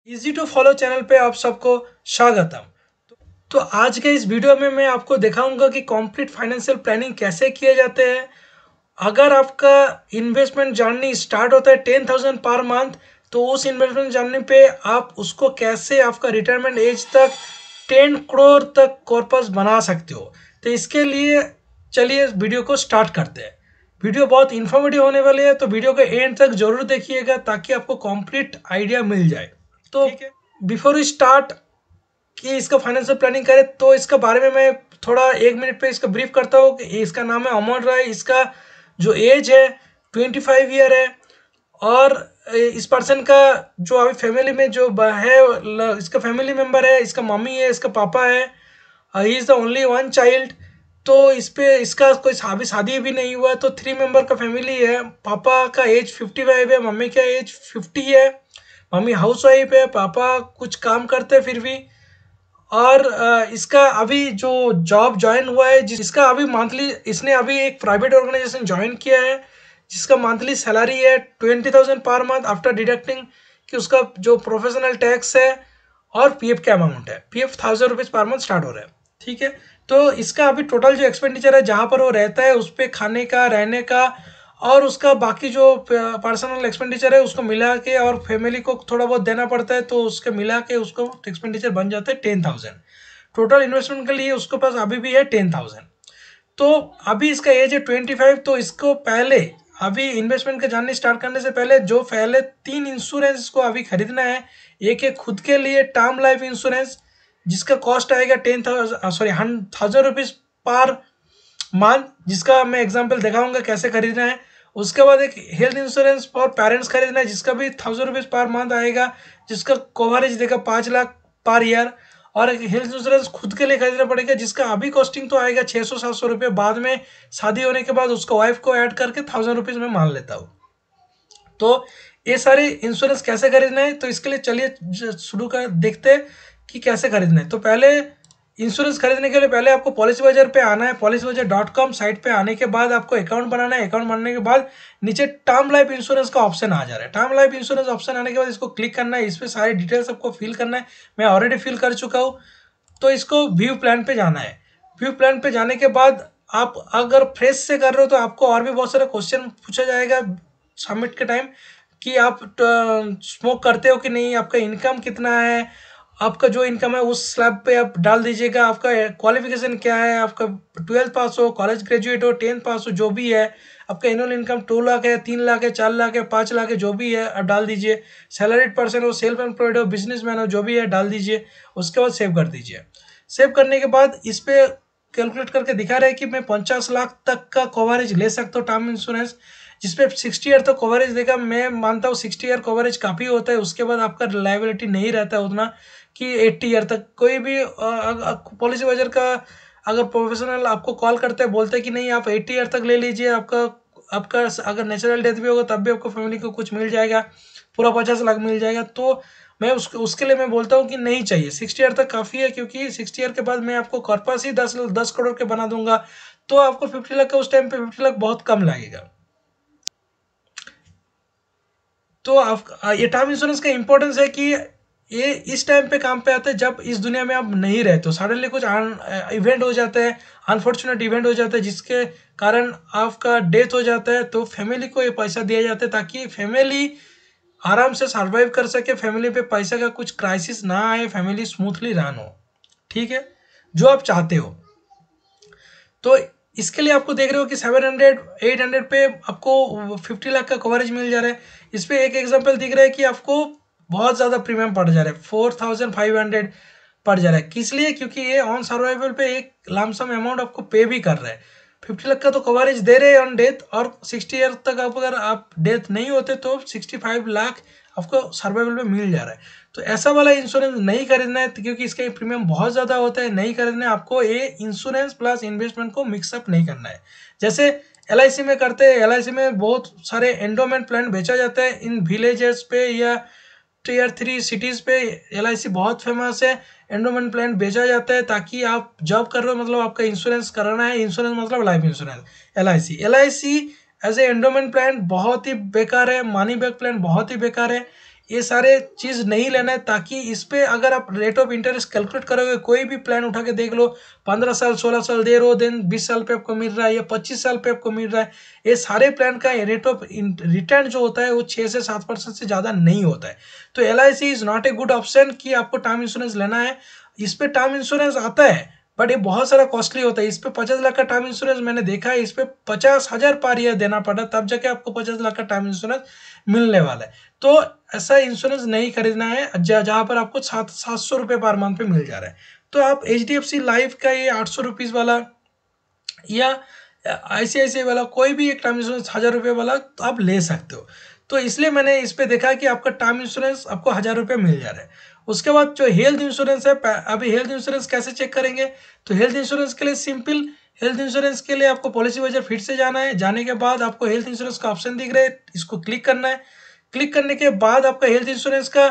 Easy to follow channel पे आप सबको स्वागतम। तो आज के इस वीडियो में मैं आपको दिखाऊंगा कि कंप्लीट फाइनेंशियल प्लानिंग कैसे किए जाते हैं। अगर आपका इन्वेस्टमेंट जर्नी स्टार्ट होता है 10,000 पर मंथ, तो उस इन्वेस्टमेंट जर्नी पे आप उसको कैसे आपका रिटायरमेंट एज तक 10 करोड़ तक कॉर्पस बना सकते हो। तो इसके लिए चलिए वीडियो को स्टार्ट करते हैं। वीडियो बहुत इन्फॉर्मेटिव होने वाली है, तो वीडियो के एंड तक जरूर देखिएगा ताकि आपको कंप्लीट आइडिया मिल जाए। तो बिफोर वी स्टार्ट कि इसका फाइनेंशियल प्लानिंग करें, तो इसका बारे में मैं थोड़ा 1 मिनट पे इसका ब्रीफ करता हूँ कि इसका नाम है अमन राय। इसका जो एज है 25 ईयर है। और इस पर्सन का जो अभी फैमिली में जो है, इसका फैमिली मेंबर है, इसका मम्मी है, इसका पापा है। He is the only one child. तो इस पे इसका कोई शादी भी नहीं हुआ। तो 3 मेंबर का फैमिली है। पापा का एज 55 है, मम्मी का एज 50 है। मम्मी हाउस वाइफ है, पापा कुछ काम करते हैं फिर भी। और इसका अभी जो जॉब ज्वाइन हुआ है, जिसका अभी मंथली, इसने अभी एक प्राइवेट ऑर्गेनाइजेशन ज्वाइन किया है जिसका मंथली सैलरी है 20,000 पर मंथ आफ्टर डिडक्टिंग कि उसका जो प्रोफेशनल टैक्स है और पीएफ का अमाउंट है। PF 1,000 rupees per month start हो रहा है। ठीक है। तो इसका अभी टोटल जो एक्सपेंडिचर है जहाँ पर वो रहता है उस पर खाने का, रहने का और उसका बाकी जो पर्सनल एक्सपेंडिचर है उसको मिला के, और फैमिली को थोड़ा बहुत देना पड़ता है, तो उसके मिला के उसको एक्सपेंडिचर बन जाता है 10,000। टोटल इन्वेस्टमेंट के लिए उसके पास अभी भी है 10,000। तो अभी इसका एज है 25। तो इसको पहले अभी इन्वेस्टमेंट का जानने स्टार्ट करने से पहले जो पहले 3 इंश्योरेंस को अभी खरीदना है। एक है खुद के लिए टर्म लाइफ इंश्योरेंस जिसका कॉस्ट आएगा 1,000 रुपीज़ पर मंथ, जिसका मैं एग्जांपल दिखाऊंगा कैसे खरीदना है। उसके बाद एक हेल्थ इंश्योरेंस फॉर पेरेंट्स खरीदना है जिसका भी 1,000 रुपीज़ पर मंथ आएगा, जिसका कवरेज देगा 5 लाख पर ईयर। और एक हेल्थ इंश्योरेंस खुद के लिए खरीदना पड़ेगा जिसका अभी कॉस्टिंग तो आएगा 600-700 रुपये। बाद में शादी होने के बाद उसका वाइफ को ऐड करके 1,000 रुपीज़ में मान लेता हूँ। तो ये सारे इंश्योरेंस कैसे खरीदना है, तो इसके लिए चलिए शुरू कर देखते हैं कि कैसे खरीदना है। तो पहले इंश्योरेंस खरीदने के लिए पहले आपको पॉलिसी बाजार पे आना है। policybazaar.com साइट पे आने के बाद आपको अकाउंट बनाना है। अकाउंट बनाने के बाद नीचे टर्म लाइफ इंश्योरेंस का ऑप्शन आ जा रहा है। टर्म लाइफ इंश्योरेंस ऑप्शन आने के बाद इसको क्लिक करना है। इस पर सारी डिटेल्स आपको फिल करना है। मैं ऑलरेडी फिल कर चुका हूँ। तो इसको व्यू प्लान पे जाना है। व्यू प्लान पे जाने के बाद आप अगर फ्रेश से कर रहे हो तो आपको और भी बहुत सारे क्वेश्चन पूछा जाएगा सबमिट के टाइम कि आप स्मोक करते हो कि नहीं, आपका इनकम कितना है, आपका जो इनकम है उस स्लैब पे आप डाल दीजिएगा। आपका क्वालिफिकेशन क्या है, आपका 12th पास हो, कॉलेज ग्रेजुएट हो, 10th पास हो, जो भी है। आपका एनुअल इनकम 2 लाख है, 3 लाख है, 4 लाख है, 5 लाख है, जो भी है आप डाल दीजिए। सैलरीड पर्सन हो, सेल्फ एम्प्लॉयड हो, बिजनेसमैन हो, जो भी है डाल दीजिए। उसके बाद सेव कर दीजिए। सेव करने के बाद इस पे कैलकुलेट करके दिखा रहा है कि मैं 50 लाख तक का कवरेज ले सकता हूँ टर्म इंश्योरेंस, जिसपे 60 ईयर तक कवरेज देगा। मैं मानता हूँ 60 ईयर कवरेज काफ़ी होता है। उसके बाद आपका लाइबिलिटी नहीं रहता है उतना कि 80 ईयर तक। कोई भी पॉलिसी बाजार का अगर प्रोफेशनल आपको कॉल करते हैं, बोलते हैं कि नहीं आप 80 ईयर तक ले लीजिए, आपका आपका अगर नेचुरल डेथ भी होगा तब भी आपको फैमिली को कुछ मिल जाएगा, पूरा 50 लाख मिल जाएगा। तो मैं उसके लिए मैं बोलता हूँ कि नहीं चाहिए, 60 ईयर तक काफ़ी है, क्योंकि 60 ईयर के बाद मैं आपको कॉर्पस ही 10 करोड़ के बना दूंगा। तो आपको 50 लाख का उस टाइम पे 50 लाख बहुत कम लगेगा। तो आप ये टर्म इंश्योरेंस का इंपॉर्टेंस है कि ये इस टाइम पे काम पे आता है जब इस दुनिया में आप नहीं रहते हो। सडनली कुछ इवेंट हो जाता है, अनफॉर्चुनेट इवेंट हो जाता है जिसके कारण आपका डेथ हो जाता है, तो फैमिली को ये पैसा दिया जाता है ताकि फैमिली आराम से सर्वाइव कर सके, फैमिली पे पैसा का कुछ क्राइसिस ना आए, फैमिली स्मूथली रन हो। ठीक है, जो आप चाहते हो। तो इसके लिए आपको देख रहे हो कि 700-800 पे आपको 50 लाख का कवरेज मिल जा रहा है। इस पे एक एग्जांपल दिख रहा है कि आपको बहुत ज़्यादा प्रीमियम पड़ जा रहा है, 4,500 पड़ जा रहा है। किस लिए? क्योंकि ये ऑन सर्वाइवल पे एक लमसम अमाउंट आपको पे भी कर रहा है। 50 लाख का तो कवरेज दे रहे हैं ऑन डेथ, और 60 ईयर तक आप अगर आप डेथ नहीं होते तो 65 लाख आपको सर्वाइवल में मिल जा रहा है। तो ऐसा वाला इंश्योरेंस नहीं खरीदना है क्योंकि इसका प्रीमियम बहुत ज़्यादा होता है। नहीं खरीदना है आपको। ये इंश्योरेंस प्लस इन्वेस्टमेंट को मिक्सअप नहीं करना है। जैसे LIC में करते हैं, LIC में बहुत सारे एंडोमेंट प्लान बेचा जाता है इन विलेजेस पे या Tier 3 सिटीज़ पे। LIC बहुत फेमस है। एंडोमेंट प्लान बेचा जाता है ताकि आप जॉब कर रहे हो, मतलब आपका इंश्योरेंस कराना है। इंश्योरेंस मतलब life insurance. LIC as a endowment plan बहुत ही बेकार है। मनी बैक प्लान बहुत ही बेकार है। ये सारे चीज़ नहीं लेना है, ताकि इस पे अगर आप रेट ऑफ इंटरेस्ट कैलकुलेट करोगे, कोई भी प्लान उठा के देख लो, 15 साल 16 साल दे रहे देन 20 साल पे आपको मिल रहा है या 25 साल पे आपको मिल रहा है, ये सारे प्लान का रेट ऑफ रिटर्न जो होता है वो 6 से 7% से ज़्यादा नहीं होता है। तो LIC is not a good option कि आपको टर्म इंश्योरेंस लेना है। इस पे टर्म इंश्योरेंस आता है बट ये बहुत सारा कॉस्टली होता है। इस पे 50 लाख का टर्म इंश्योरेंस मैंने देखा है, इस पे 50,000 पर ईयर देना पड़ा तब जाके आपको 50 लाख का टर्म इंश्योरेंस मिलने वाला है। तो ऐसा इंश्योरेंस नहीं खरीदना है जहाँ पर आपको 700 रुपये पर मंथ पे मिल जा रहा है। तो आप HDFC लाइफ का ये 800 रुपीज़ वाला या ICICI वाला कोई भी एक टर्म इंश्योरेंस 1000 रुपये वाला तो आप ले सकते हो। तो इसलिए मैंने इस पे देखा कि आपका टर्म इंश्योरेंस आपको 1000 रुपये मिल जा रहा है। उसके बाद जो हेल्थ इंश्योरेंस है, अभी हेल्थ इंश्योरेंस कैसे चेक करेंगे, तो हेल्थ इंश्योरेंस के लिए सिंपल, हेल्थ इंश्योरेंस के लिए आपको पॉलिसी वाइजर फिर से जाना है। जाने के बाद आपको हेल्थ इंश्योरेंस का ऑप्शन दिख रहा है, इसको क्लिक करना है। क्लिक करने के बाद आपका हेल्थ इंश्योरेंस का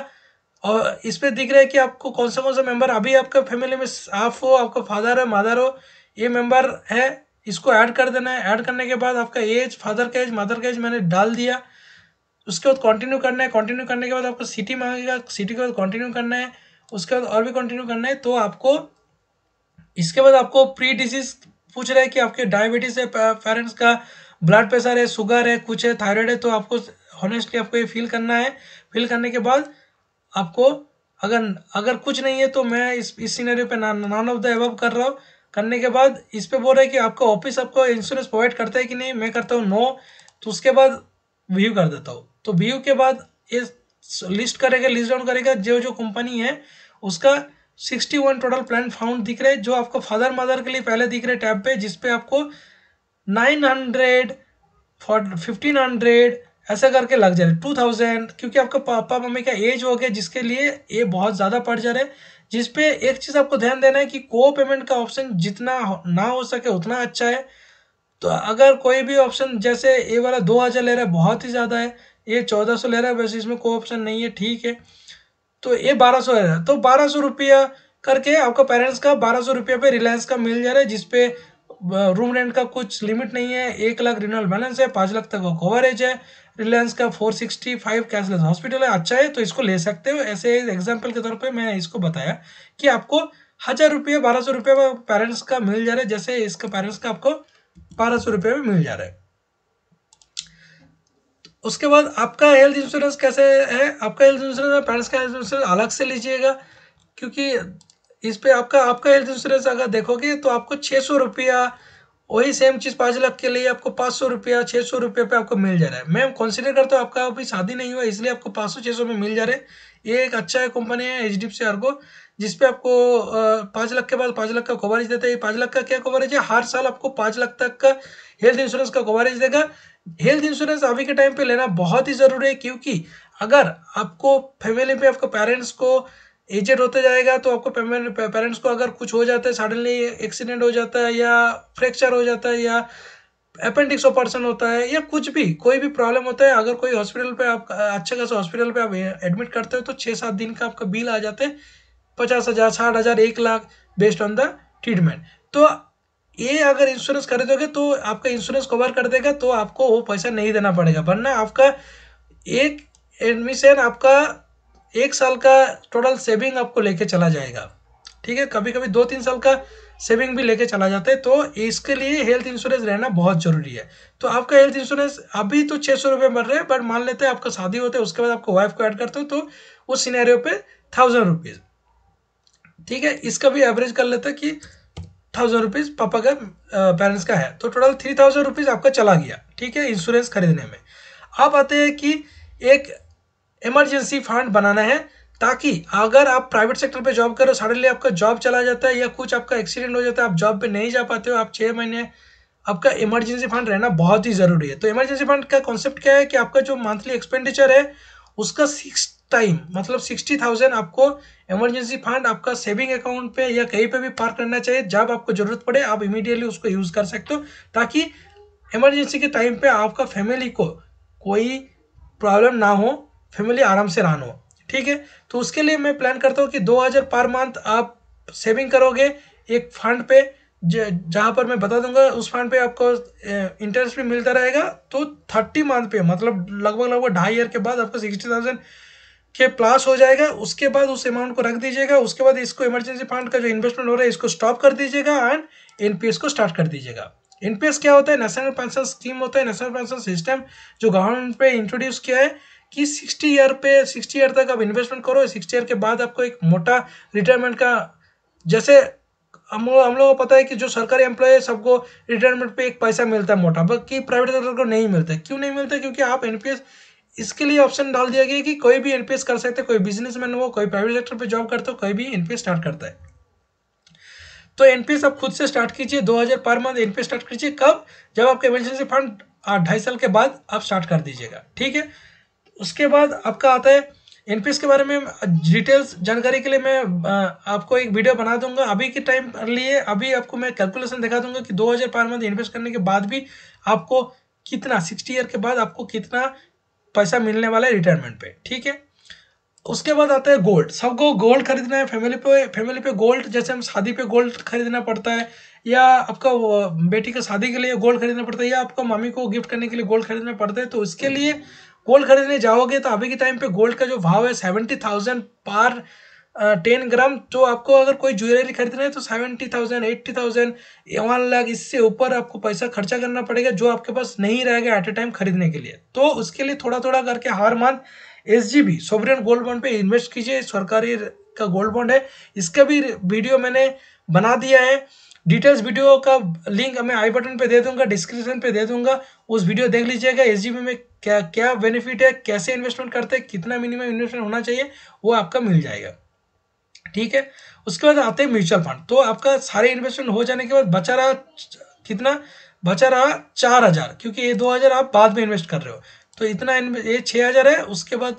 और इस पे दिख रहा है कि आपको कौन सा मेंबर अभी आपका फैमिली में आप हो, आपका फादर है, मदर हो, ये मेंबर है, इसको ऐड कर देना है। ऐड करने के बाद आपका एज, फादर का एज, मदर का एज मैंने डाल दिया। उसके बाद कंटिन्यू करना है। कंटिन्यू करने के बाद आपको सिटी मांगेगा, सिटी के बाद कंटिन्यू करना है। उसके बाद और भी कंटिन्यू करना है। तो आपको इसके बाद आपको प्री डिजीज पूछ रहा है कि आपके डायबिटीज है, पेरेंट्स का ब्लड प्रेशर है, शुगर है, कुछ है, थायराइड है। तो आपको हॉनेस्टली आपको ये फिल करना है। फिल करने के बाद आपको अगर कुछ नहीं है तो मैं इस सिनेरियो पे नॉन ऑफ द अबव कर रहा हूँ। करने के बाद इस पे बोल रहा है कि आपका ऑफिस आपको इंश्योरेंस प्रोवाइड करता है कि नहीं, मैं करता हूँ नो। तो उसके बाद व्यू कर देता हूँ। तो व्यू के बाद ये लिस्ट करेगा, लिस्ट डाउन करेगा जो जो कंपनी है उसका 61 टोटल प्लान फाउंड दिख रहे हैं, जो आपको फादर मदर के लिए पहले दिख रहे टैब पे, जिसपे आपको 900 1500 ऐसा करके लग जा रहा है 2000, क्योंकि आपका पापा मम्मी का एज हो गया जिसके लिए ये बहुत ज़्यादा पड़ जा रहा है। जिसपे एक चीज़ आपको ध्यान देना है कि को पेमेंट का ऑप्शन जितना ना हो सके उतना अच्छा है। तो अगर कोई भी ऑप्शन जैसे ये वाला 2000 ले रहा है बहुत ही ज़्यादा है, ये 1400 ले रहा है, वैसे इसमें कोई ऑप्शन नहीं है, ठीक है। तो ये 1200 ले रहा है, तो 1200 रुपया करके आपका पेरेंट्स का 1200 रुपये पे रिलायंस का मिल जा रहा है, जिसपे रूम रेंट का कुछ लिमिट नहीं है, 1 लाख रिन्यूअल बैलेंस है, 5 लाख तक का कवरेज है, रिलायंस का 465 कैशलेस हॉस्पिटल है, अच्छा है तो इसको ले सकते हो। ऐसे एग्जाम्पल के तौर पे मैं इसको बताया कि आपको 1000 रुपये 1200 रुपये में पेरेंट्स का मिल जा रहा है, जैसे इसका पेरेंट्स का आपको 1200 रुपये में मिल जा रहा है। उसके बाद आपका हेल्थ इंश्योरेंस कैसे है, आपका हेल्थ इंश्योरेंस पेरेंट्स का हेल्थ इंश्योरेंस अलग से लीजिएगा, क्योंकि इस पे आपका हेल्थ इंश्योरेंस अगर देखोगे तो आपको 600 रुपया, वही सेम चीज़ 5 लाख के लिए आपको 500 रुपया 600 रुपये पे आपको मिल जा रहा है। मैं कंसिडर करता हूँ आपका अभी शादी नहीं हुआ इसलिए आपको 500-600 में मिल जा रहे हैं। ये एक अच्छा कंपनी है HDFC अर्गो, जिसपे आपको 5 लाख के बाद 5 लाख का कवरेज देता है। 5 लाख का क्या कवरेज है, हर साल आपको 5 लाख तक का हेल्थ इंश्योरेंस का कवरेज देगा। हेल्थ इंश्योरेंस अभी के टाइम पे लेना बहुत ही ज़रूरी है, क्योंकि अगर आपको फैमिली में आपको पेरेंट्स को एजेड होते जाएगा तो आपको पेरेंट्स को अगर कुछ हो जाता है, सडनली एक्सीडेंट हो जाता है या फ्रैक्चर हो जाता है या अपेंडिक्स ऑपरेशन होता है या कुछ भी कोई भी प्रॉब्लम होता है, अगर कोई हॉस्पिटल पे आप अच्छे खासा हॉस्पिटल पे आप एडमिट करते हो तो 6-7 दिन का आपका बिल आ जाते हैं 50,000 60,000 1 lakh based on the treatment. तो ये अगर इंश्योरेंस खरीदोगे तो आपका इंश्योरेंस कवर कर देगा, तो आपको वो पैसा नहीं देना पड़ेगा, वरना आपका एक एडमिशन आपका 1 साल का टोटल सेविंग आपको लेके चला जाएगा, ठीक है। कभी कभी 2-3 साल का सेविंग भी लेके चला जाता है। तो इसके लिए हेल्थ इंश्योरेंस रहना बहुत जरूरी है। तो आपका हेल्थ इंश्योरेंस अभी तो 600 रुपये बढ़ रहे हैं, बट मान लेते हैं आपका शादी होता है उसके बाद आपको वाइफ को ऐड करते हो तो उस सिनेरियो पे 1000 रुपीज़, ठीक है। इसका भी एवरेज कर लेते हैं कि 1000 रुपीज़ पापा का पेरेंट्स का है, तो टोटल 3000 रुपीज़ आपका चला गया, ठीक है, इंश्योरेंस खरीदने में। आप आते हैं कि एक इमरजेंसी फंड बनाना है, ताकि अगर आप प्राइवेट सेक्टर पे जॉब करो, सडनली आपका जॉब चला जाता है या कुछ आपका एक्सीडेंट हो जाता है, आप जॉब पे नहीं जा पाते हो, आप 6 महीने, आपका इमरजेंसी फंड रहना बहुत ही ज़रूरी है। तो इमरजेंसी फंड का कॉन्सेप्ट क्या है कि आपका जो मंथली एक्सपेंडिचर है उसका 6 टाइम मतलब 60,000 आपको इमरजेंसी फंड आपका सेविंग अकाउंट पे या कहीं पे भी पार्क करना चाहिए। जब आपको ज़रूरत पड़े आप इमीडिएटली उसको यूज़ कर सकते हो, ताकि इमरजेंसी के टाइम पे आपका फैमिली को कोई प्रॉब्लम ना हो, फैमिली आराम से रन हो, ठीक है। तो उसके लिए मैं प्लान करता हूँ कि 2000 पर मंथ आप सेविंग करोगे एक फंड पे, जहाँ पर मैं बता दूंगा उस फंड पे आपको इंटरेस्ट भी मिलता रहेगा। तो 30 मंथ पे मतलब लगभग 2.5 ईयर के बाद आपको 60,000 के प्लस हो जाएगा, उसके बाद उस अमाउंट को रख दीजिएगा। उसके बाद इसको इमरजेंसी फंड का जो इन्वेस्टमेंट हो रहा है इसको स्टॉप कर दीजिएगा एंड एनपीएस को स्टार्ट कर दीजिएगा। एनपीएस क्या होता है? नेशनल पेंशन स्कीम होता है, नेशनल पेंशन सिस्टम जो गवर्नमेंट पे इंट्रोड्यूस किया है कि 60 ईयर तक आप इन्वेस्टमेंट करो। 60 ईयर के बाद आपको एक मोटा रिटायरमेंट का, जैसे हम लोगों को पता है कि जो सरकारी एम्प्लॉय है सबको रिटायरमेंट पे एक पैसा मिलता है मोटा, बाकी प्राइवेट सेक्टर को नहीं मिलता। क्यों नहीं मिलता? क्योंकि आप एनपीएस, इसके लिए ऑप्शन डाल दिया गया कि कोई भी एनपीएस कर सकते हैं, कोई बिजनेसमैन हो, कोई प्राइवेट सेक्टर पे जॉब करता हो, कोई भी एनपीएस स्टार्ट करता है। तो एनपीएस आप खुद से स्टार्ट कीजिए, 2000 पर मंथ एनपीएस स्टार्ट कीजिए। कब? जब आपका इमरजेंसी फंड 2.5 साल के बाद आप स्टार्ट कर दीजिएगा, ठीक है। उसके बाद आपका आता है एनपीएस के बारे में डिटेल्स जानकारी के लिए मैं आपको एक वीडियो बना दूंगा। अभी के टाइम लिए अभी आपको मैं कैलकुलेशन दिखा दूंगा कि 2000 पर मंथ इन्वेस्ट करने के बाद भी आपको कितना, 60 ईयर के बाद आपको कितना पैसा मिलने वाला है रिटायरमेंट पे, ठीक है। उसके बाद आता है गोल्ड। सबको गोल्ड खरीदना है, फैमिली पे गोल्ड, जैसे हम शादी पे गोल्ड खरीदना पड़ता है, या आपका बेटी का शादी के लिए गोल्ड खरीदना पड़ता है, या आपका मम्मी को गिफ्ट करने के लिए गोल्ड खरीदना पड़ता है। तो इसके लिए गोल्ड खरीदने जाओगे तो अभी के टाइम पे गोल्ड का जो भाव है 70,000 पर 10 ग्राम। तो आपको अगर कोई ज्वेलरी खरीदना है तो 70,000, 80,000, 1 लाख, इससे ऊपर आपको पैसा खर्चा करना पड़ेगा जो आपके पास नहीं रहेगा एट ए टाइम खरीदने के लिए। तो उसके लिए थोड़ा थोड़ा करके हर month SGB sovereign gold bond पे इन्वेस्ट कीजिए। सरकारी का गोल्ड बॉन्ड है, इसका भी वीडियो मैंने बना दिया है। डिटेल्स वीडियो का लिंक मैं आई बटन पे दे दूंगा, डिस्क्रिप्शन पे दे दूंगा, उस वीडियो देख लीजिएगा। एसजीबी में क्या क्या बेनिफिट है, कैसे इन्वेस्टमेंट करते हैं, कितना मिनिमम इन्वेस्टमेंट होना चाहिए, वो आपका मिल जाएगा, ठीक है। उसके बाद आते हैं म्यूचुअल फंड। तो आपका सारे इन्वेस्टमेंट हो जाने के बाद बचा रहा कितना? बचा रहा 4,000, क्योंकि ये 2,000 आप बाद में इन्वेस्ट कर रहे हो। तो इतना ये 6,000 है। उसके बाद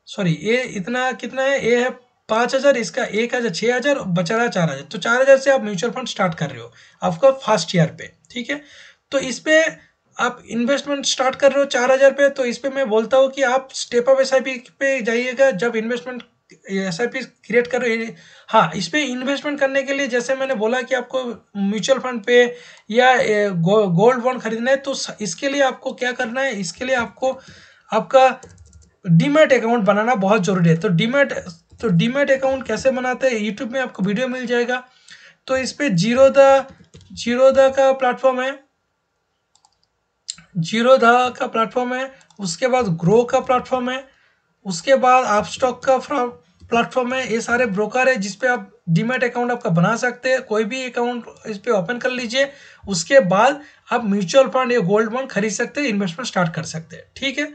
सॉरी, ये इतना कितना है? ये है 5,000, इसका 1,000, 6,000, बचा रहा 4,000। तो 4,000 से आप म्यूचुअल फंड स्टार्ट कर रहे हो आपका फर्स्ट ईयर पे, ठीक है। तो इस पे आप इन्वेस्टमेंट स्टार्ट कर रहे हो 4,000 पे, तो इस पे मैं बोलता हूँ कि आप स्टेप अप एसआईपी पे जाइएगा। जब इन्वेस्टमेंट एसआईपी क्रिएट कर रहे हो, हाँ, इस पे इन्वेस्टमेंट करने के लिए जैसे मैंने बोला कि आपको म्यूचुअल फंड पे या गोल्ड बॉन्ड खरीदना है, तो इसके लिए आपको क्या करना है? इसके लिए आपको आपका डीमैट अकाउंट बनाना बहुत जरूरी है। तो डीमैट अकाउंट कैसे बनाते हैं, यूट्यूब में आपको वीडियो मिल जाएगा। तो इस पे जीरोधा का प्लेटफॉर्म है, जीरोधा का प्लेटफॉर्म है। उसके बाद ग्रो का प्लेटफॉर्म है। उसके बाद अपस्टॉक का प्लेटफॉर्म है। ये सारे ब्रोकर है जिसपे आप डीमैट अकाउंट आपका बना सकते हैं। कोई भी अकाउंट इस पे ओपन कर लीजिए। उसके बाद आप म्यूचुअल फंड या गोल्ड बॉन्ड खरीद सकते हैं, इन्वेस्टमेंट स्टार्ट कर सकते हैं, ठीक है।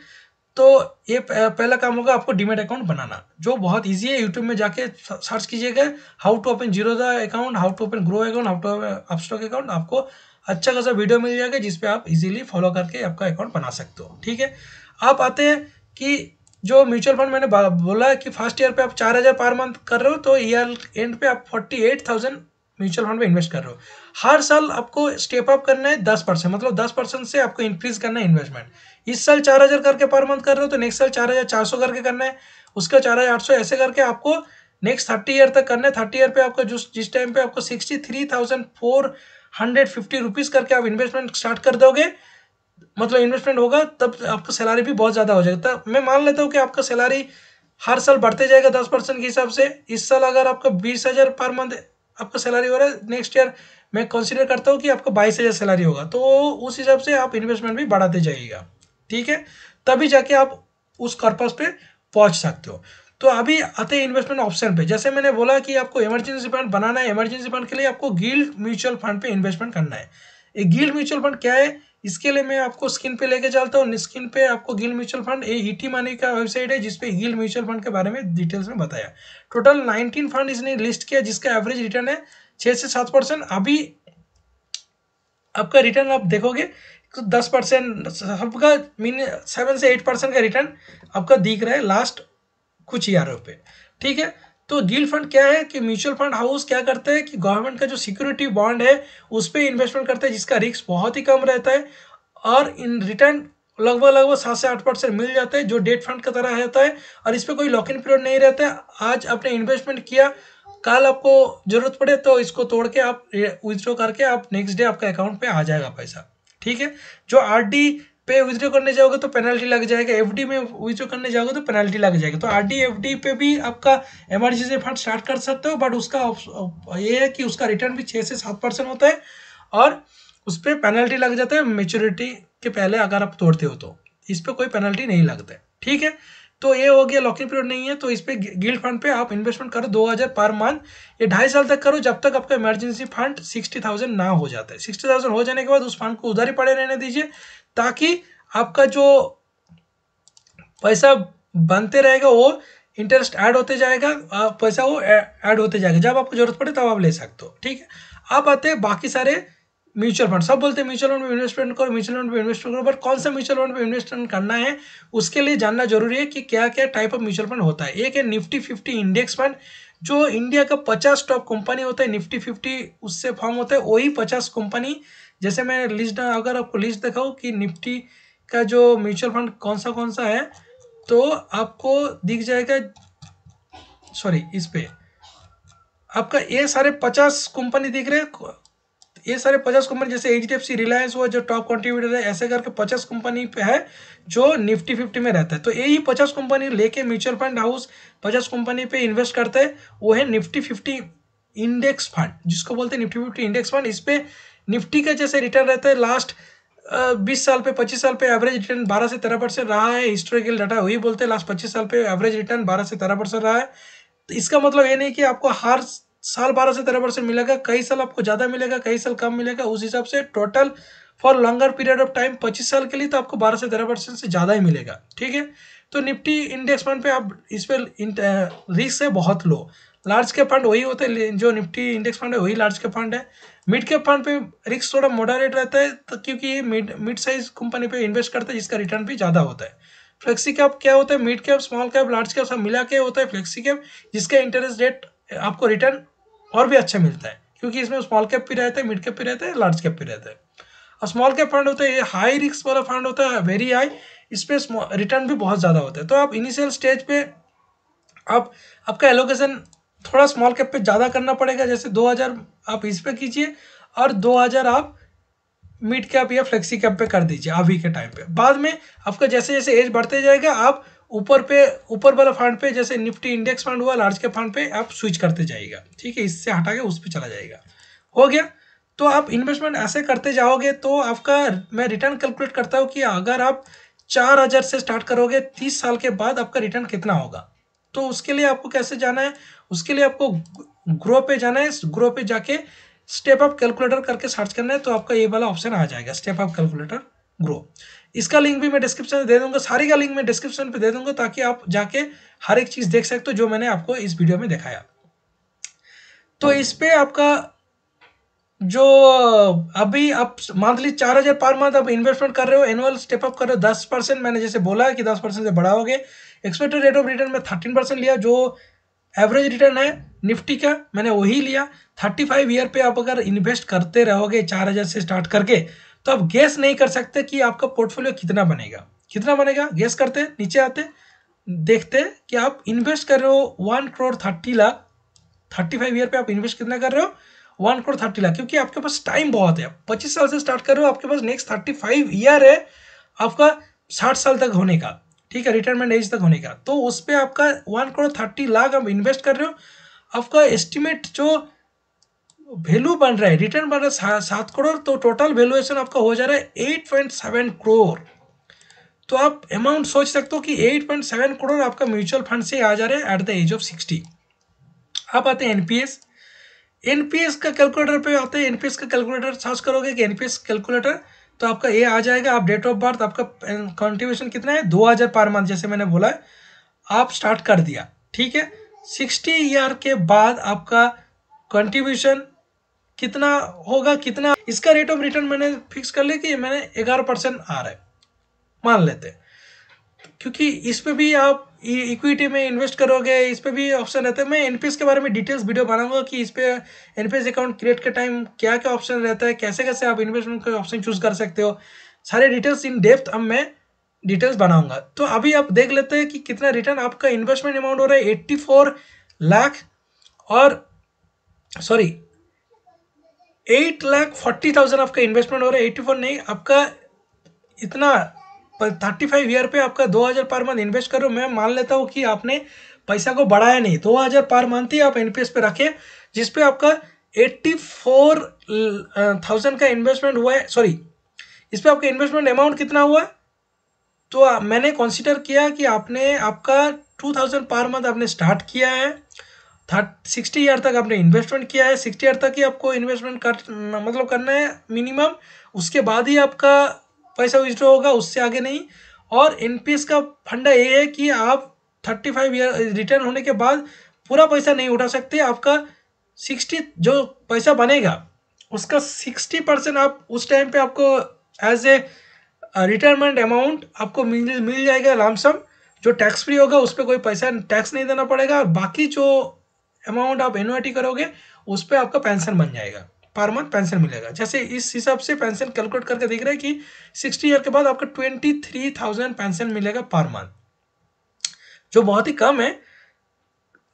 तो ये पहला काम होगा आपको डीमैट अकाउंट बनाना, जो बहुत इजी है। यूट्यूब में जाके सर्च कीजिएगा how to open Zerodha account, how to open Groww account, how to Upstox account. आपको अच्छा खासा वीडियो मिल जाएगा जिसपे आप इजीली फॉलो करके आपका अकाउंट बना सकते हो, ठीक है। आप आते हैं कि जो म्यूचुअल फंड मैंने बोला कि फर्स्ट ईयर पे आप 4,000 पर मंथ कर रहे हो, तो ईयर एंड पे आप 48,000 म्यूचुअल फंड में इन्वेस्ट कर रहे हो। हर साल आपको स्टेप अप करना है 10%, मतलब 10% से आपको इंक्रीज करना है इन्वेस्टमेंट। इस साल 4,000 करके पर मंथ कर रहे हो तो नेक्स्ट साल 4,400 करके करना है, उसका 4,800, ऐसे करके आपको नेक्स्ट 30 ईयर तक करना है। 30 ईयर पे आपका जिस टाइम पे आपको 63,450 रुपीज करके आप इन्वेस्टमेंट स्टार्ट कर दोगे, मतलब इन्वेस्टमेंट होगा, तब आपका सैलरी भी बहुत ज़्यादा हो जाएगा। तब मैं मान लेता हूँ कि आपका सैलरी हर साल बढ़ते जाएगा 10% के हिसाब से। इस साल अगर आपका 20,000 पर मंथ आपका सैलरी हो रहा है, नेक्स्ट ईयर मैं कंसीडर करता हूँ कि आपका 22,000 सैलरी होगा। तो उस हिसाब से आप इन्वेस्टमेंट भी बढ़ाते जाइएगा, ठीक है। तभी जाके आप उस पर्पस पे पहुंच सकते हो। तो अभी आते हैं इन्वेस्टमेंट ऑप्शन पे। जैसे मैंने बोला कि आपको इमरजेंसी फंड बनाना है, इमरजेंसी फंड के लिए आपको गिल्ड म्यूचुअल फंड पे इन्वेस्टमेंट करना है। एक गिल्ड म्यूचुअल फंड क्या है, इसके लिए मैं आपको स्क्रीन पे लेके चलता हूँ। स्क्रीन पे आपको गिल्ड म्यूचुअल फंड, ये ईटी मनी का वेबसाइट है जिसपे गिल्ड म्यूचुअल फंड के बारे में डिटेल्स में बताया। टोटल 19 फंड इसने लिस्ट किया जिसका एवरेज रिटर्न है 6 से 7%। अभी आपका रिटर्न आप देखोगे तो 10%, सबका 7 से 8% का रिटर्न आपका दिख रहा है लास्ट कुछ ईयरों पे, ठीक है। तो गिल्ड फंड क्या है कि म्यूचुअल फंड हाउस क्या करता है कि गवर्नमेंट का जो सिक्योरिटी बॉन्ड है उस पर इन्वेस्टमेंट करता है, जिसका रिस्क बहुत ही कम रहता है और इन रिटर्न लगभग 7 से 8% मिल जाता है, जो डेट फंड की तरह रहता है। और इस पर कोई लॉक इन पीरियड नहीं रहता है। आज आपने इन्वेस्टमेंट किया, कल आपको जरूरत पड़े तो इसको तोड़ के आप विथड्रॉ करके आप नेक्स्ट डे आपका अकाउंट पे आ जाएगा पैसा, ठीक है। जो आरडी पे विथड्रॉ करने जाओगे तो पेनल्टी लग जाएगा, एफडी में विथड्रॉ करने जाओगे तो पेनल्टी लग जाएगा। तो आरडी एफडी पे भी आपका इमरजेंसी फंड स्टार्ट कर सकते हो, बट उसका ये है कि उसका रिटर्न भी 6 से 7% होता है और उस पर पेनल्टी लग जाता है मेच्योरिटी के पहले अगर आप तोड़ते हो तो। इस पर कोई पेनल्टी नहीं लगता है, ठीक है। तो ये हो गया, लॉक इन पीरियड नहीं है। तो इस पे गिल्ड फंड पे आप इन्वेस्टमेंट करो 2000 पर मंथ, ये 2.5 साल तक करो, जब तक आपका इमरजेंसी फंड 60,000 ना हो जाता है। 60,000 हो जाने के बाद उस फंड को उधर ही पड़े रहने दीजिए, ताकि आपका जो पैसा बनते रहेगा वो इंटरेस्ट ऐड होते जाएगा, पैसा वो ऐड होते जाएगा, जब आपको जरूरत पड़े तब आप ले सकते हो, ठीक है। आप आते हैं बाकी सारे म्यूचुअल फंड। सब बोलते हैं म्यूचुअल फंड में इन्वेस्टमेंट करो, म्यूचुअल फंड में इन्वेस्ट करो, बट कौन सा म्यूचुअल फंड में इन्वेस्टमेंट करना है उसके लिए जानना जरूरी है कि क्या क्या टाइप ऑफ म्यूचुअल फंड होता है। एक है निफ्टी 50 इंडेक्स फंड, जो इंडिया का 50 टॉप कंपनी होता है, निफ्टी 50 उससे फॉर्म होता है। वही 50 कंपनी, जैसे मैं लिस्ट, अगर आपको लिस्ट दिखाऊँ कि निफ्टी का जो म्यूचुअल फंड कौन सा है, तो आपको दिख जाएगा, सॉरी इस पे आपका ये सारे 50 कंपनी दिख रहे हैं। ये सारे 50 कंपनी, जैसे एचडीएफसी, रिलायंस हुआ जो टॉप कंट्रीब्यूटर है, ऐसे करके 50 कंपनी पे है जो निफ्टी 50 में रहता है। तो यही 50 कंपनी लेके म्यूचुअल फंड हाउस 50 कंपनी पे इन्वेस्ट करता है, वो है निफ्टी 50 इंडेक्स फंड, जिसको बोलते हैं निफ्टी 50 इंडेक्स फंड। इस पे निफ्टी का जैसे रिटर्न रहता है लास्ट 20 साल पे, 25 साल पे एवरेज रिटर्न 12 से 13% रहा है। हिस्टोरिकल डाटा वही बोलते हैं, लास्ट 25 साल पे एवरेज रिटर्न 12 से 13% रहा है। तो इसका मतलब ये नहीं कि आपको हर साल 12 से 13% मिलेगा, कई साल आपको ज़्यादा मिलेगा, कई साल कम मिलेगा। उस हिसाब से total for longer period of time 25 साल के लिए तो आपको 12 से 13% से ज़्यादा ही मिलेगा, ठीक है। तो निफ्टी इंडेक्स फंड पे आप इस पर रिस्क है बहुत लो। लार्ज कैप फंड वही होते हैं, जो निफ्टी इंडेक्स फंड है वही लार्ज कैप फंड है। मिड कैप फंड पे रिस्क थोड़ा मॉडरेट रहता है, तो क्योंकि ये मिड साइज कंपनी पे इन्वेस्ट करता है जिसका रिटर्न भी ज़्यादा होता है। फ्लेक्सी कैप क्या होता है, mid cap, small cap, large cap सब मिला के होता है फ्लेक्सी कैप, जिसका इंटरेस्ट रेट आपको रिटर्न और भी अच्छा मिलता है, क्योंकि इसमें स्मॉल कैप भी रहता है, मिड कैप भी रहता है, लार्ज कैप भी रहता है। और स्मॉल कैप फंड होता है, ये हाई रिस्क वाला फंड होता है, वेरी हाई, इस पे रिटर्न भी बहुत ज़्यादा होता है। तो आप इनिशियल स्टेज पे आप आपका एलोकेशन थोड़ा स्मॉल कैप पे ज़्यादा करना पड़ेगा, जैसे 2000 आप इस पे कीजिए और 2000 आप मिड कैप या फ्लेक्सी कैप पे कर दीजिए अभी के टाइम पे। बाद में आपका जैसे जैसे एज बढ़ते जाएगा, आप ऊपर वाला फंड पे, जैसे निफ्टी इंडेक्स फंड हुआ, लार्ज कैप फंड पे आप स्विच करते जाइएगा, ठीक है। इससे हटा के उस पर चला जाएगा, हो गया। तो आप इन्वेस्टमेंट ऐसे करते जाओगे तो आपका, मैं रिटर्न कैलकुलेट करता हूँ कि अगर आप 4000 से स्टार्ट करोगे, 30 साल के बाद आपका रिटर्न कितना होगा। तो उसके लिए आपको कैसे जाना है, उसके लिए आपको ग्रो पे जाना है। ग्रो पे जाके स्टेप अप कैलकुलेटर करके सर्च करना है, तो आपका ये वाला ऑप्शन आ जाएगा, स्टेप अप कैलकुलेटर ग्रो। इसका लिंक भी मैं डिस्क्रिप्शन में दे दूंगा, सारी का लिंक मैं डिस्क्रिप्शन पे दे दूंगा, ताकि आप जाके हर एक चीज़ देख सकते हो जो मैंने आपको इस वीडियो में दिखाया। तो इस पे आपका जो अभी आप मंथली 4000 पर मंथ आप इन्वेस्टमेंट कर रहे हो, एनुअल स्टेप अप कर रहे हो 10%, मैंने जैसे बोला है कि 10% से बढ़ाओगे। एक्सपेक्टेड रेट ऑफ रिटर्न में 13% लिया, जो एवरेज रिटर्न है निफ्टी का मैंने वही लिया। 35 ईयर पे आप अगर इन्वेस्ट करते रहोगे 4000 से स्टार्ट करके, तो आप गेस नहीं कर सकते कि आपका पोर्टफोलियो कितना बनेगा। कितना बनेगा गेस करते, नीचे आते देखते कि आप इन्वेस्ट कर रहे हो 1,30,00,000। 35 ईयर पे आप इन्वेस्ट कितना कर रहे हो, 1,30,00,000, क्योंकि आपके पास टाइम बहुत है। 25 साल से स्टार्ट कर रहे हो, आपके पास नेक्स्ट 35 ईयर है आपका 60 साल तक होने का, ठीक है, रिटायरमेंट एज तक होने का। तो उस पर आपका 1,30,00,000 आप इन्वेस्ट कर रहे हो। आपका एस्टिमेट जो वैल्यू बन रहा है, रिटर्न बन रहा है 7 करोड़, तो टोटल वैल्यूएशन आपका हो जा रहा है 8.7 करोड़। तो आप अमाउंट सोच सकते हो कि 8.7 करोड़ आपका म्यूचुअल फंड से आ जा रहे हैं एट द एज ऑफ 60। आप आते हैं एनपीएस। एनपीएस का कैलकुलेटर पे आते हैं, एनपीएस का कैलकुलेटर सर्च करोगे कि एनपीएस कैलकुलेटर, तो आपका ये आ जाएगा। आप डेट ऑफ बर्थ, आपका कंट्रीब्यूशन कितना है 2000 पर मंथ, जैसे मैंने बोला है, आप स्टार्ट कर दिया, ठीक है। 60 ईयर के बाद आपका कंट्रीब्यूशन कितना होगा, कितना, इसका रेट ऑफ रिटर्न मैंने फिक्स कर लिया कि मैंने 11% आ रहा है, मान लेते हैं। क्योंकि इस पे भी आप इक्विटी में इन्वेस्ट करोगे, इस पे भी ऑप्शन रहता है। मैं एनपीएस के बारे में डिटेल्स वीडियो बनाऊंगा कि इस पे एनपीएस अकाउंट क्रिएट के टाइम क्या क्या ऑप्शन रहता है, कैसे कैसे आप इन्वेस्टमेंट का ऑप्शन चूज कर सकते हो, सारे डिटेल्स इन डेप्थ अब मैं डिटेल्स बनाऊंगा। तो अभी आप देख लेते हैं कि कितना रिटर्न आपका इन्वेस्टमेंट अमाउंट हो रहा है, 84 लाख, और सॉरी 8,40,000 आपका इन्वेस्टमेंट हो रहा है, 84 नहीं, आपका इतना 35 ईयर पे आपका 2000 पर मंथ इन्वेस्ट करो, मैं मान लेता हूँ कि आपने पैसा को बढ़ाया नहीं, 2000 पर मंथ ही आप एनपीएस पे रखे, जिसपे आपका 84,000 का इन्वेस्टमेंट हुआ है। सॉरी, इस पे आपका इन्वेस्टमेंट अमाउंट कितना हुआ, तो मैंने कंसीडर किया कि आपने आपका 2000 पर मंथ आपने स्टार्ट किया है, 60 ईयर तक आपने इन्वेस्टमेंट किया है, 60 ईयर तक ही आपको इन्वेस्टमेंट मतलब करना है मिनिमम, उसके बाद ही आपका पैसा विड्रॉ होगा, उससे आगे नहीं। और एनपीएस का फंडा ये है कि आप 35 ईयर रिटर्न होने के बाद पूरा पैसा नहीं उठा सकते, आपका 60 जो पैसा बनेगा उसका 60% आप उस टाइम पे आपको एज ए रिटायरमेंट अमाउंट आपको मिल जाएगा लामसम, जो टैक्स फ्री होगा, उस पर कोई पैसा टैक्स नहीं देना पड़ेगा, और बाकी जो अमाउंट आप एन्युइटी करोगे उस पर आपका पेंशन बन जाएगा, पर मंथ पेंशन मिलेगा। जैसे इस हिसाब से पेंशन कैलकुलेट करके देख रहे हैं कि 60 ईयर के बाद आपका 23,000 पेंशन मिलेगा पर मंथ, जो बहुत ही कम है।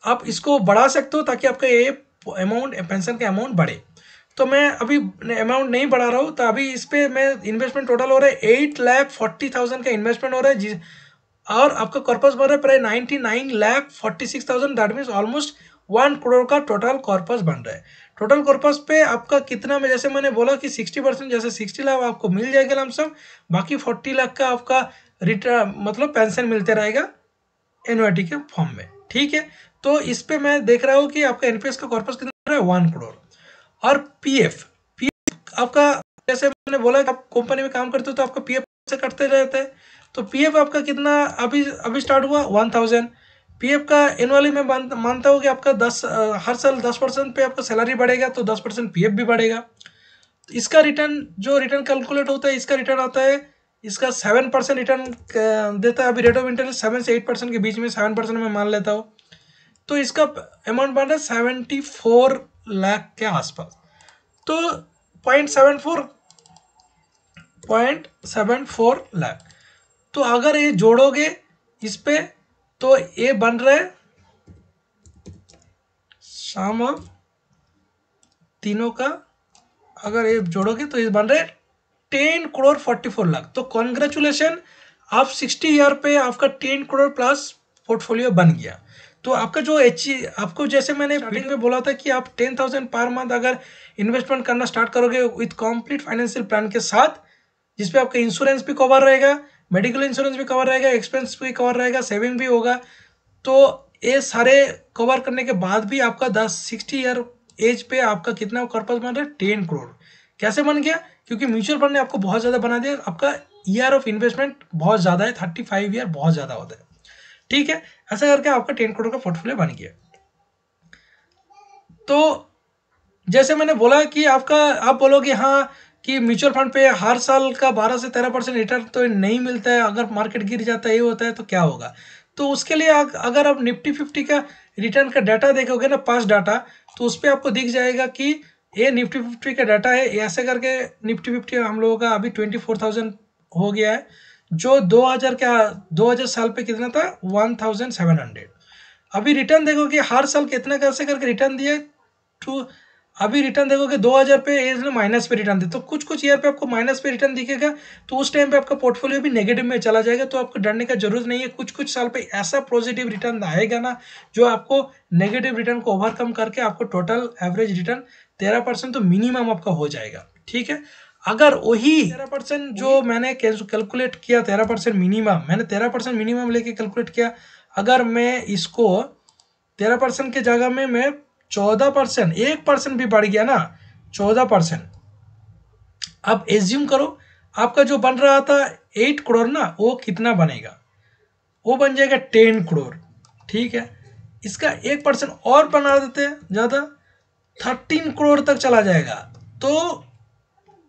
आप इसको बढ़ा सकते हो ताकि आपका ये अमाउंट पेंशन का अमाउंट बढ़े। तो मैं अभी अमाउंट नहीं बढ़ा रहा हूँ, तो अभी इस पर मैं इन्वेस्टमेंट टोटल हो रहा है 8,40,000 का इन्वेस्टमेंट हो रहा है, और आपका कॉर्पस बन रहा है प्राय 99,46,000, दैट मीन्स ऑलमोस्ट 1 करोड़ का टोटल कॉर्पस बन रहा है। टोटल कॉर्पस पे आपका कितना में, जैसे मैंने बोला कि 60%, जैसे 60 लाख आपको मिल जाएगा लमसम, बाकी 40 लाख का आपका रिटर्न मतलब पेंशन मिलते रहेगा एन्युइटी के फॉर्म में, ठीक है। तो इस पे मैं देख रहा हूँ कि आपका एनपीएस का कॉर्पस कितना है, 1 करोड़। और पीएफ आपका, जैसे मैंने बोला कि आप कंपनी में काम करते हो तो आपका पीएफ से कटते रहते हैं, तो पीएफ आपका कितना अभी स्टार्ट हुआ 1000। पीएफ का एनुअली मैं मानता हूँ कि आपका हर साल 10% पे आपका सैलरी बढ़ेगा, तो 10% पीएफ भी बढ़ेगा। तो इसका रिटर्न, जो रिटर्न कैलकुलेट होता है, इसका रिटर्न आता है, इसका 7% रिटर्न देता है। अभी रेट ऑफ इंटरेस्ट 7 से 8% के बीच में, 7% में मान लेता हूँ, तो इसका अमाउंट बन रहा है 74 लाख के आसपास। तो 0.74 लाख, तो अगर ये जोड़ोगे इस पे, तो ये बन रहा है सम ऑफ तीनों का, अगर ये जोड़ोगे तो ये बन रहा है 10 करोड़ 44 लाख। तो कॉन्ग्रेचुलेशन, आप 60 ईयर पे आपका 10 करोड़ प्लस पोर्टफोलियो बन गया। तो आपका जो आपको, जैसे मैंने स्टार्टिंग में बोला था कि आप 10,000 पर मंथ अगर इन्वेस्टमेंट करना स्टार्ट करोगे विथ कंप्लीट फाइनेंशियल प्लान के साथ, जिसपे आपका इंश्योरेंस भी कवर रहेगा, मेडिकल इंश्योरेंस भी कवर रहेगा, एक्सपेंस भी कवर रहेगा, सेविंग भी होगा, तो ये सारे कवर करने के बाद भी आपका 60 ईयर एज पे आपका कितना कॉर्पस बन रहा है, 10 करोड़। कैसे बन गया, क्योंकि म्यूचुअल फंड ने आपको बहुत ज़्यादा बना दिया, आपका ईयर ऑफ इन्वेस्टमेंट बहुत ज़्यादा है, 35 ईयर बहुत ज़्यादा होता है, ठीक है। ऐसा करके आपका 10 करोड़ का पोर्टफोलियो बन गया। तो जैसे मैंने बोला कि आपका, आप बोलोगे हाँ कि म्यूचुअल फंड पे हर साल का 12 से 13% रिटर्न तो नहीं मिलता है, अगर मार्केट गिर जाता है ये होता है, तो क्या होगा। तो उसके लिए अगर आप निफ्टी 50 का रिटर्न का डाटा देखोगे ना, पास डाटा, तो उस पर आपको दिख जाएगा कि ये निफ्टी 50 का डाटा है, ऐसे करके निफ्टी 50 हम लोगों का अभी 24,000 हो गया है, जो 2000 साल पे कितना था, 1700। अभी रिटर्न देखोगे हर साल कितना कैसे करके रिटर्न दिया टू, अभी रिटर्न देखोगे 2000 पे इसने माइनस पे रिटर्न दे, तो कुछ कुछ ईयर पे आपको माइनस पे रिटर्न दिखेगा, तो उस टाइम पे आपका पोर्टफोलियो भी नेगेटिव में चला जाएगा, तो आपको डरने का जरूरत नहीं है। कुछ कुछ साल पे ऐसा पॉजिटिव रिटर्न आएगा ना, जो आपको नेगेटिव रिटर्न को ओवरकम करके आपको टोटल एवरेज रिटर्न 13% तो मिनिमम आपका हो जाएगा, ठीक है। अगर वही 13% जो मैंने कैलकुलेट किया, 13% मिनिमम, मैंने 13% मिनिमम लेके कैलकुलेट किया, अगर मैं इसको 13% के जगह में मैं 14%, 1% भी बढ़ गया ना, 14%, आप एज्यूम करो आपका जो बन रहा था 8 करोड़ ना, वो कितना बनेगा, वो बन जाएगा 10 करोड़, ठीक है। इसका 1% और बना देते हैं ज़्यादा, 13 करोड़ तक चला जाएगा। तो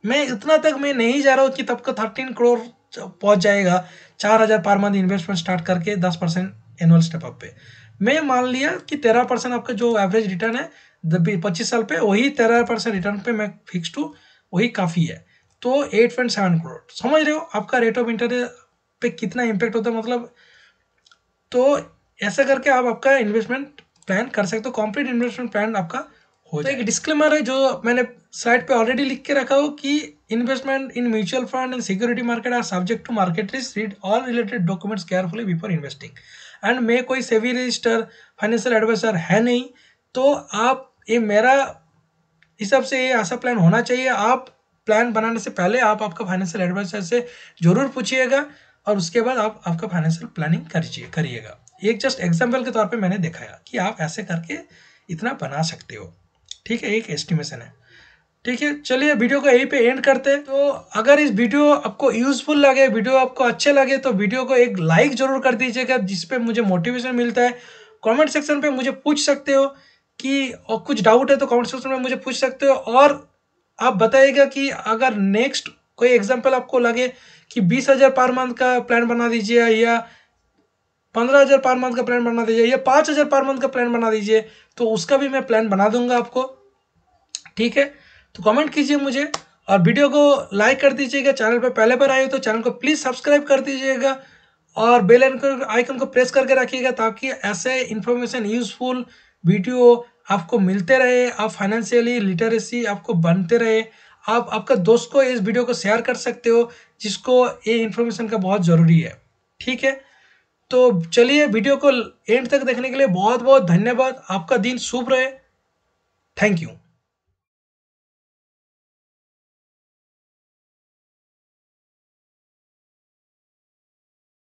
मैं इतना तक मैं नहीं जा रहा हूँ कि तब का 13 करोड़ पहुँच जाएगा 4,000 पर मंथ इन्वेस्टमेंट स्टार्ट करके 10% एनुअल स्टेप अप पे। मैं मान लिया कि 13% आपका जो एवरेज रिटर्न है 25 साल पे, वही 13% रिटर्न पे मैं फिक्स्ड हूँ, वही काफ़ी है। तो 8.7 करोड़, समझ रहे हो आपका रेट ऑफ इंटरेस्ट पे कितना इम्पेक्ट होता है, मतलब। तो ऐसा करके आप आपका इन्वेस्टमेंट प्लान कर सकते हो, कंप्लीट इन्वेस्टमेंट प्लान आपका हो जाए। एक डिस्क्लेमर है जो मैंने स्लाइड पे ऑलरेडी लिख के रखा हो कि Investment in mutual fund and security market are subject to market risk. Read all related documents carefully before investing. And मैं कोई सेबी रजिस्टर फाइनेंशियल एडवाइजर है नहीं, तो आप ये मेरा हिसाब से ये ऐसा प्लान होना चाहिए। आप प्लान बनाने से पहले आप आपका फाइनेंशियल एडवाइजर से जरूर पूछिएगा और उसके बाद आप आपका फाइनेंशियल प्लानिंग करिएगा। एक जस्ट एग्जाम्पल के तौर पे मैंने दिखाया कि आप ऐसे करके इतना बना सकते हो, ठीक है, एक एस्टिमेशन है, ठीक है। चलिए वीडियो को यहीं पे एंड करते हैं। तो अगर इस वीडियो आपको यूजफुल लगे, वीडियो आपको अच्छे लगे, तो वीडियो को एक लाइक जरूर कर दीजिएगा, जिसपे मुझे मोटिवेशन मिलता है। कमेंट सेक्शन पे मुझे पूछ सकते हो कि और कुछ डाउट है तो कमेंट सेक्शन में मुझे पूछ सकते हो। और आप बताइएगा कि अगर नेक्स्ट कोई एग्जाम्पल आपको लगे कि 20,000 पर मंथ का प्लान बना दीजिए, या 15,000 पर मंथ का प्लान बना दीजिए, या 5,000 पर मंथ का प्लान बना दीजिए, तो उसका भी मैं प्लान बना दूंगा आपको, ठीक है। तो कमेंट कीजिए मुझे और वीडियो को लाइक कर दीजिएगा। चैनल पर पहले बार आए हो तो चैनल को प्लीज़ सब्सक्राइब कर दीजिएगा और बेल आइकन को प्रेस करके रखिएगा, ताकि ऐसे इन्फॉर्मेशन यूजफुल वीडियो आपको मिलते रहे, आप फाइनेंशियली लिटरेसी आपको बनते रहे। आप आपका दोस्त को इस वीडियो को शेयर कर सकते हो जिसको ये इन्फॉर्मेशन का बहुत ज़रूरी है, ठीक है। तो चलिए, वीडियो को एंड तक देखने के लिए बहुत बहुत धन्यवाद। आपका दिन शुभ रहे। Thank you.